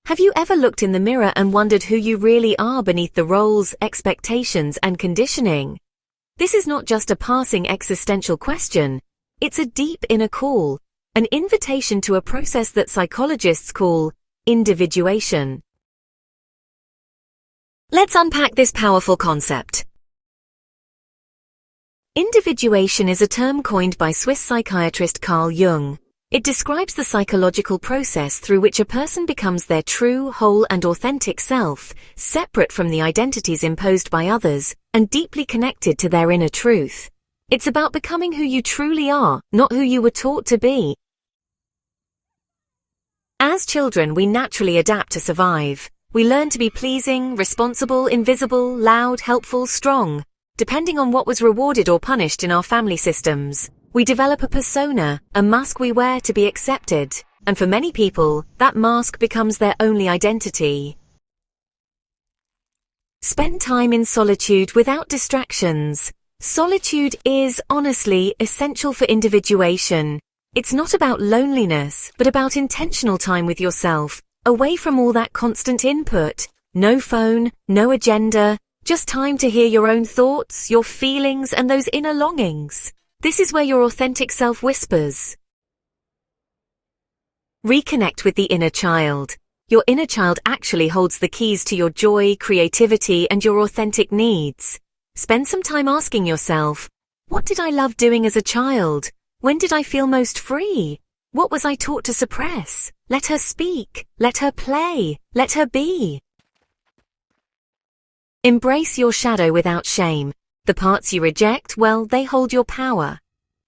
Have you ever looked in the mirror and wondered who you really are beneath the roles, expectations, and conditioning? This is not just a passing existential question. It's a deep inner call, an invitation to a process that psychologists call individuation. Let's unpack this powerful concept. Individuation is a term coined by Swiss psychiatrist Carl Jung. It describes the psychological process through which a person becomes their true, whole, and authentic self, separate from the identities imposed by others, and deeply connected to their inner truth. It's about becoming who you truly are, not who you were taught to be. As children, we naturally adapt to survive. We learn to be pleasing, responsible, invisible, loud, helpful, strong, depending on what was rewarded or punished in our family systems. We develop a persona, a mask we wear to be accepted, and for many people, that mask becomes their only identity. Spend time in solitude without distractions. Solitude is, honestly, essential for individuation. It's not about loneliness, but about intentional time with yourself, away from all that constant input. No phone, no agenda, just time to hear your own thoughts, your feelings, and those inner longings. This is where your authentic self whispers. Reconnect with the inner child. Your inner child actually holds the keys to your joy, creativity, and your authentic needs. Spend some time asking yourself, what did I love doing as a child? When did I feel most free? What was I taught to suppress? Let her speak. Let her play. Let her be. Embrace your shadow without shame. The parts you reject, well, they hold your power.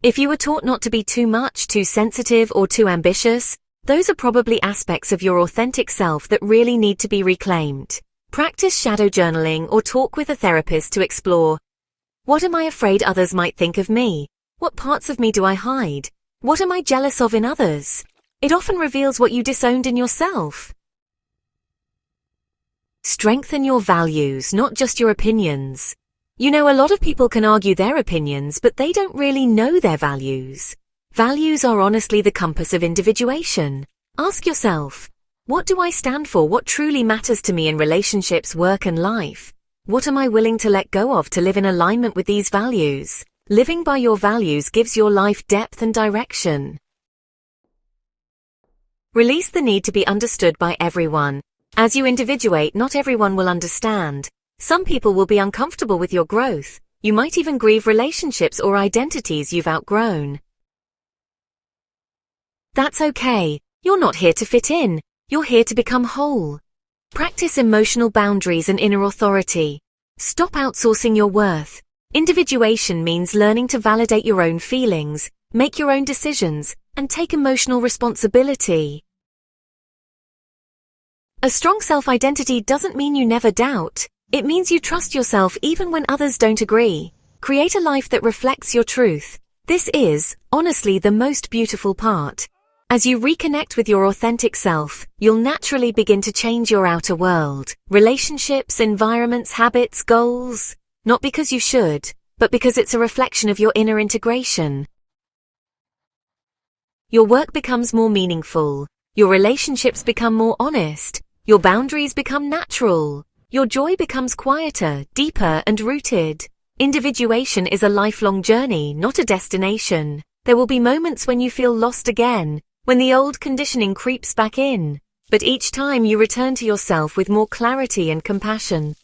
If you were taught not to be too much, too sensitive, or too ambitious, those are probably aspects of your authentic self that really need to be reclaimed. Practice shadow journaling or talk with a therapist to explore, what am I afraid others might think of me? What parts of me do I hide? What am I jealous of in others? It often reveals what you disowned in yourself. Strengthen your values, not just your opinions. You know, a lot of people can argue their opinions, but they don't really know their values. Values are honestly the compass of individuation. Ask yourself, what do I stand for? What truly matters to me in relationships, work, and life? What am I willing to let go of to live in alignment with these values? Living by your values gives your life depth and direction. Release the need to be understood by everyone. As you individuate, not everyone will understand. Some people will be uncomfortable with your growth. You might even grieve relationships or identities you've outgrown. That's okay. You're not here to fit in. You're here to become whole. Practice emotional boundaries and inner authority. Stop outsourcing your worth. Individuation means learning to validate your own feelings, make your own decisions, and take emotional responsibility. A strong self-identity doesn't mean you never doubt. It means you trust yourself even when others don't agree. Create a life that reflects your truth. This is, honestly, the most beautiful part. As you reconnect with your authentic self, you'll naturally begin to change your outer world. Relationships, environments, habits, goals. Not because you should, but because it's a reflection of your inner integration. Your work becomes more meaningful. Your relationships become more honest. Your boundaries become natural. Your joy becomes quieter, deeper, and rooted. Individuation is a lifelong journey, not a destination. There will be moments when you feel lost again, when the old conditioning creeps back in. But each time you return to yourself with more clarity and compassion.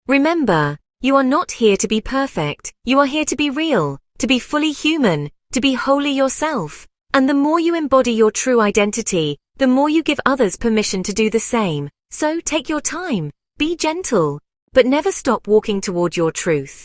Remember, you are not here to be perfect. You are here to be real, to be fully human, to be wholly yourself. And the more you embody your true identity, the more you give others permission to do the same. So take your time, be gentle, but never stop walking toward your truth.